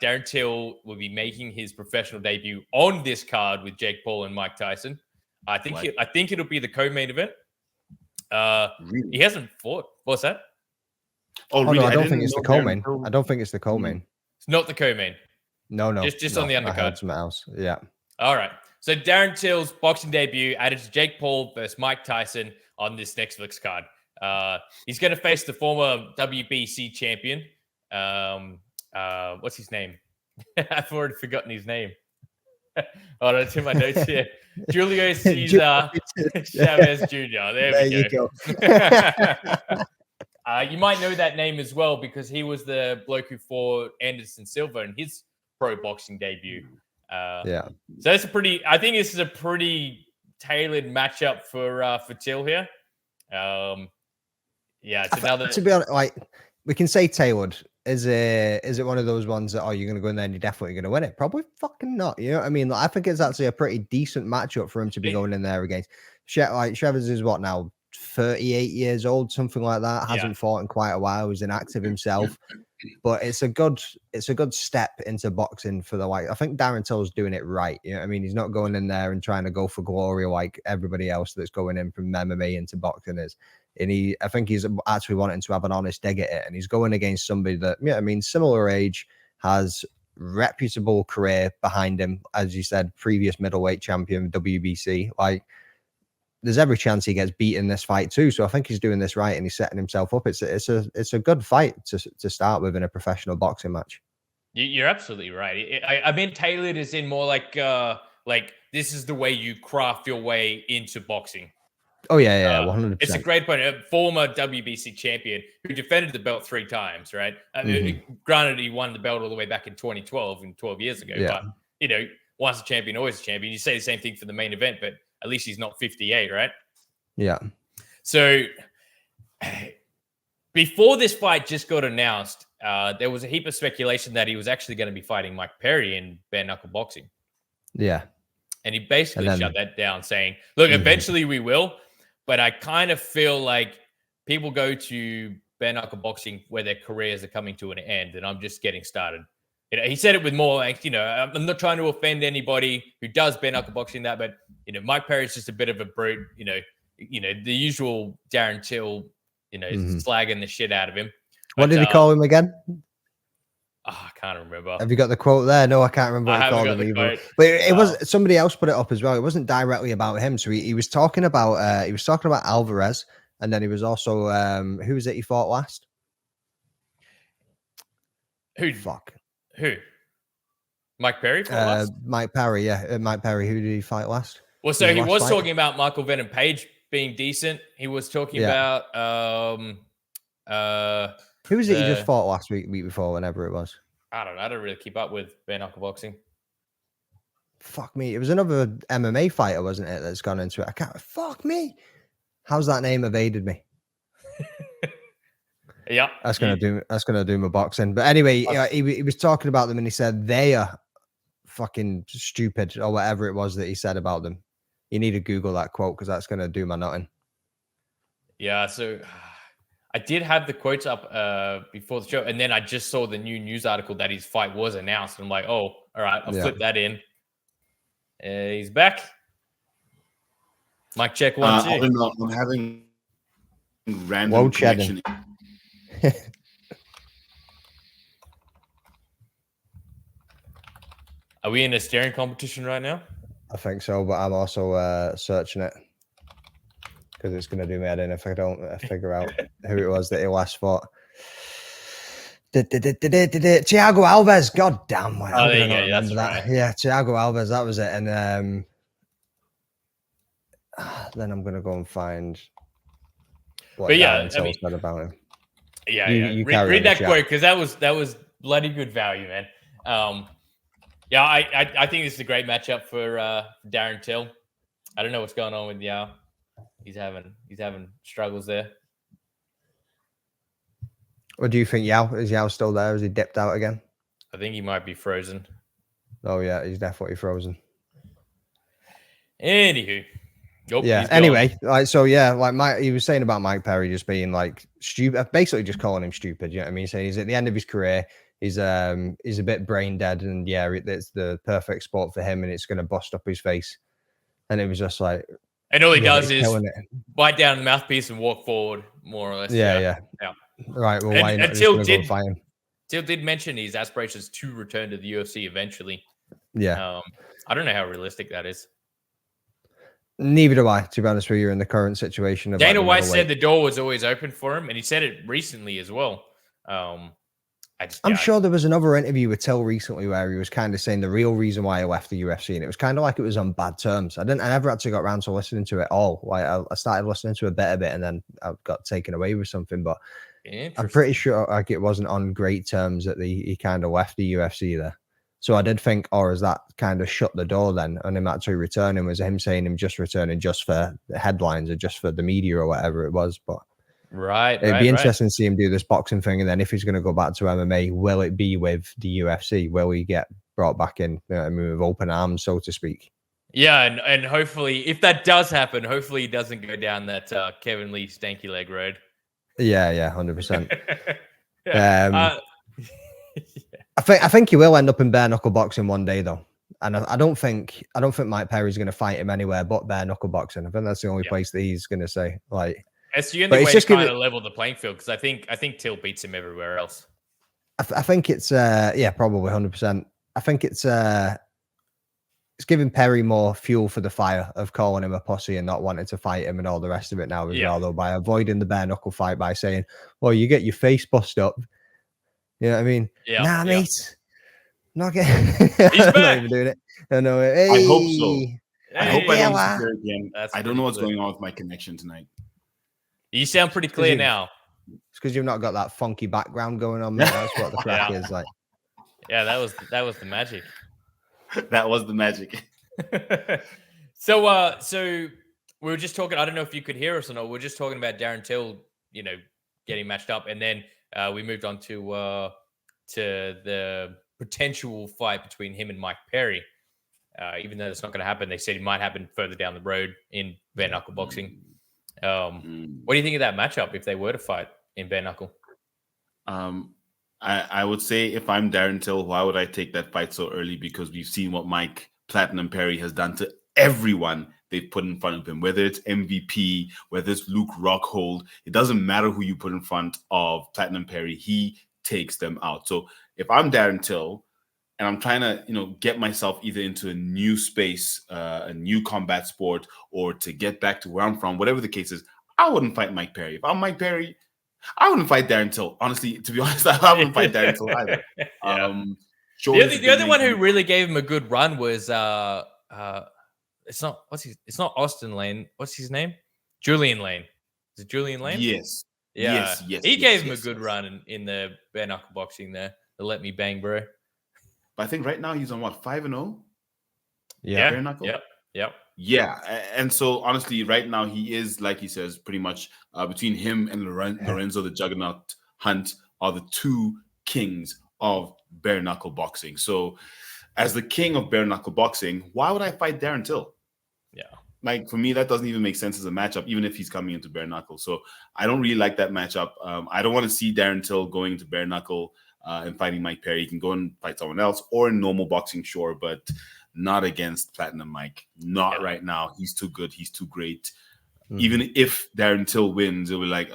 Darren Till will be making his professional debut on this card with Jake Paul and Mike Tyson. I think it'll be the co-main event. Really? He hasn't fought. What's that? Oh, really? No, I don't think it's the co-main. I don't think it's the co-main. It's not the co-main. No. Just on the undercard. I heard something else. Yeah. All right. So Darren Till's boxing debut added to Jake Paul versus Mike Tyson on this Netflix card. He's going to face the former WBC champion. What's his name? I've already forgotten his name. Oh, that's in my notes here. Julio Cesar Chavez Jr. There we go. You might know that name as well because he was the bloke who fought Anderson Silva in his pro boxing debut. So that's I think this is a pretty tailored matchup for Till here. It's another. To be honest, like we can say tailored. Is it one of those ones that you're going to go in there and you're definitely going to win it? Probably fucking not. You know what I mean? Like, I think it's actually a pretty decent matchup for him to be going in there against. Like Chavez is what now, 38 years old, something like that. Hasn't fought in quite a while. He's inactive himself, but it's a good step into boxing for the I think Darren Till's doing it right. You know what I mean? He's not going in there and trying to go for glory like everybody else that's going in from MMA into boxing is. And I think he's actually wanting to have an honest dig at it. And he's going against somebody that, similar age, has reputable career behind him. As you said, previous middleweight champion, WBC. Like, there's every chance he gets beat in this fight too. So I think he's doing this right and he's setting himself up. It's a good fight to start with in a professional boxing match. You're absolutely right. I mean, tailored is in more like this is the way you craft your way into boxing. Oh, yeah, 100%. It's a great point. A former WBC champion who defended the belt 3 times, right? Granted, he won the belt all the way back in 2012 and 12 years ago. Yeah. But, once a champion, always a champion. You say the same thing for the main event, but at least he's not 58, right? Yeah. So before this fight just got announced, there was a heap of speculation that he was actually going to be fighting Mike Perry in bare knuckle boxing. Yeah. And he basically shut that down saying, look, eventually we will. But I kind of feel like people go to bare knuckle boxing where their careers are coming to an end, and I'm just getting started. He said it with more like, I'm not trying to offend anybody who does bare knuckle boxing but Mike Perry's just a bit of a brute. The usual Darren Till, slagging the shit out of him. What did he call him again? I can't remember. Have you got the quote there? No, I can't remember what he called him either. But it was somebody else put it up as well. It wasn't directly about him. So he was talking about Alvarez, and then he was also who was it he fought last? Who? Mike Perry fought last? Mike Perry, yeah. Mike Perry. Who did he fight last? Well, so he was talking about Michael Venom Page being decent. He was talking about who was it he just fought last week before, whenever it was? I don't know. I don't really keep up with bare knuckle boxing. Fuck me. It was another MMA fighter, wasn't it, that's gone into it? Fuck me. How's that name evaded me? Yeah. That's gonna do my boxing. But anyway, he was talking about them and he said they are fucking stupid or whatever it was that he said about them. You need to Google that quote because that's gonna do my nutting. Yeah, so I did have the quotes up before the show, and then I just saw the new news article that his fight was announced. I'm like, oh, all right, I'll flip that in. He's back. Mic check 1, 2. I'm having random connection. Are we in a staring competition right now? I think so, but I'm also searching it. Because it's going to do me head in if I don't figure out who it was that he last fought. Thiago Alves. God damn. Oh, there you go. That's right. Yeah, Thiago Alves. That was it. And then I'm going to go and find what Darren Till said about him. Yeah, you read that quote because that was bloody good value, man. I think this is a great matchup for Darren Till. I don't know what's going on with Yao. He's having struggles there. What do you think, Yao? Is Yao still there? Is he dipped out again? I think he might be frozen. Oh yeah, he's definitely frozen. Anywho. Nope, yeah. Anyway, he was saying about Mike Perry just being like stupid, basically just calling him stupid. You know what I mean? So he's at the end of his career. he's a bit brain dead, and yeah, it's the perfect sport for him, and it's going to bust up his face. And it was just like, and all he does is bite down the mouthpiece and walk forward, more or less. Yeah. Right. Well, why not just go and fight him? Till did mention his aspirations to return to the UFC eventually. Yeah. I don't know how realistic that is. Neither do I, to be honest with you, in the current situation. Of Dana White said the door was always open for him, and he said it recently as well. I'm sure there was another interview with Till recently where he was kind of saying the real reason why I left the UFC, and it was kind of like it was on bad terms. I never actually got around to listening to it all. Like I started listening to a bit of it, and then I got taken away with something. But I'm pretty sure like it wasn't on great terms that he kind of left the UFC there. So I did think, or is that kind of shut the door then on him actually returning? Was him saying him just returning just for the headlines or just for the media or whatever it was? But it'd be interesting to see him do this boxing thing, and then if he's going to go back to MMA, will it be with the UFC? Will he get brought back in, you know, I mean, with open arms, so to speak? Yeah, and hopefully, if that does happen, hopefully he doesn't go down that Kevin Lee stanky leg road. Yeah, 100%. I think he will end up in bare knuckle boxing one day, though, and I don't think Mike Perry's going to fight him anywhere but bare knuckle boxing. I think that's the only place that he's going to say like. It's the only way to kind of level the playing field, because I think Till beats him everywhere else. I think it's probably 100%. I think it's giving Perry more fuel for the fire of calling him a pussy and not wanting to fight him and all the rest of it now as well, though, by avoiding the bare knuckle fight by saying, well, you get your face bust up. You know what I mean? Nah, mate. Not getting I'm not even doing it. I know it. Hey. I hope so. I hope I don't see her again. I don't know what's going on with my connection tonight. You sound pretty clear now. It's because you've not got that funky background going on, mate. That's what the crack is like. Yeah, that was the magic. That was the magic. So we were just talking. I don't know if you could hear us or not. We were just talking about Darren Till, getting matched up, and then we moved on to the potential fight between him and Mike Perry. Even though it's not going to happen, they said it might happen further down the road in bare knuckle boxing. What do you think of that matchup if they were to fight in bare knuckle? I would say if I'm Darren Till, why would I take that fight so early? Because we've seen what Mike Platinum Perry has done to everyone they've put in front of him, whether it's MVP, whether it's Luke Rockhold. It doesn't matter who you put in front of Platinum Perry. He takes them out. So if I'm Darren Till and I'm trying to, get myself either into a new space, a new combat sport, or to get back to where I'm from, whatever the case is, I wouldn't fight Mike Perry. If I'm Mike Perry, I wouldn't fight Darren Till. Honestly, to be honest, I wouldn't fight Darren Till either. The other one who really gave him a good run was it's not Austin Lane. What's his name? Julian Lane. Is it Julian Lane? Yes. Yeah. Yes. He gave him a good run in the bare knuckle boxing there. The Let Me Bang Bro. But I think right now he's on what, 5-0? Yeah. Bare knuckle? Yep. Yeah. And so honestly, right now he is, like he says, pretty much between him and Lorenzo the Juggernaut Hunt are the two kings of bare knuckle boxing. So as the king of bare knuckle boxing, why would I fight Darren Till? Yeah. Like, for me, that doesn't even make sense as a matchup, even if he's coming into bare knuckle. So I don't really like that matchup. I don't want to see Darren Till going into bare knuckle and fighting Mike Perry. He can go and fight someone else or in normal boxing, sure, but not against Platinum Mike. Not right now. He's too good. He's too great. Even if Darren Till wins, it'll be like,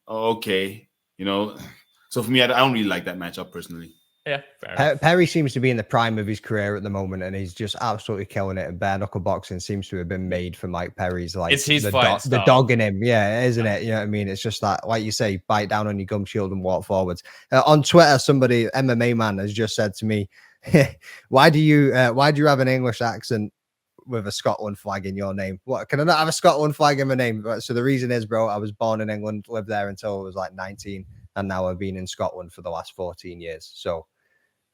okay, So for me, I don't really like that matchup personally. Yeah, fair enough. Perry seems to be in the prime of his career at the moment, and he's just absolutely killing it. And bare knuckle boxing seems to have been made for Mike Perry's, like, it's his the dog in him, isn't it? You know what I mean? It's just that, like you say, bite down on your gum shield and walk forwards. On Twitter, somebody, MMA man, has just said to me, "Why do you have an English accent with a Scotland flag in your name? What, can I not have a Scotland flag in my name?" So the reason is, bro, I was born in England, lived there until I was like 19, and now I've been in Scotland for the last 14 years. So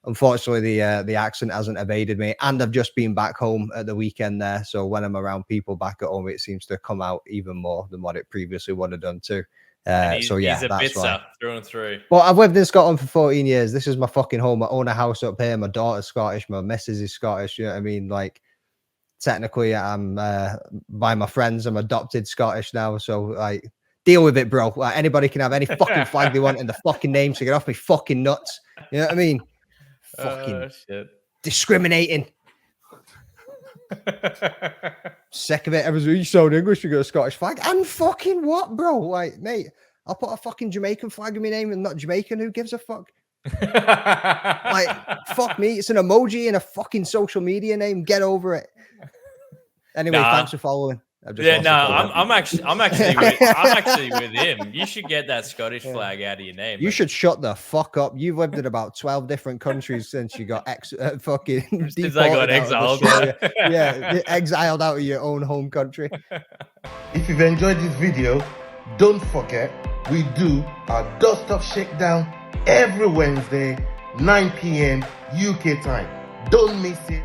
unfortunately, the accent hasn't evaded me, and I've just been back home at the weekend there. So when I'm around people back at home, it seems to come out even more than what it previously would have done too. He's a bitzer through and through. Well, I've lived in Scotland for 14 years. This is my fucking home. I own a house up here. My daughter's Scottish. My missus is Scottish. You know what I mean? Like, technically, I'm by my friends, I'm adopted Scottish now. So, like, Deal with it, bro. Like, anybody can have any fucking flag they want and the fucking name, so get off me fucking nuts. You know what I mean? Fucking shit. Discriminating. Sick of it. Everyone's like, you sound English, you got a Scottish flag. And fucking what, bro? Like, mate, I'll put a fucking Jamaican flag in my name and not Jamaican. Who gives a fuck? Like, fuck me. It's an emoji and a fucking social media name. Get over it. Anyway, thanks for following. I'm actually with him. You should get that Scottish flag out of your name. You should shut the fuck up. You've lived in about 12 different countries since you got fucking since I got exiled. Exiled out of your own home country. If you've enjoyed this video, don't forget we do our Dust Off Shakedown every Wednesday, 9 p.m. UK time. Don't miss it.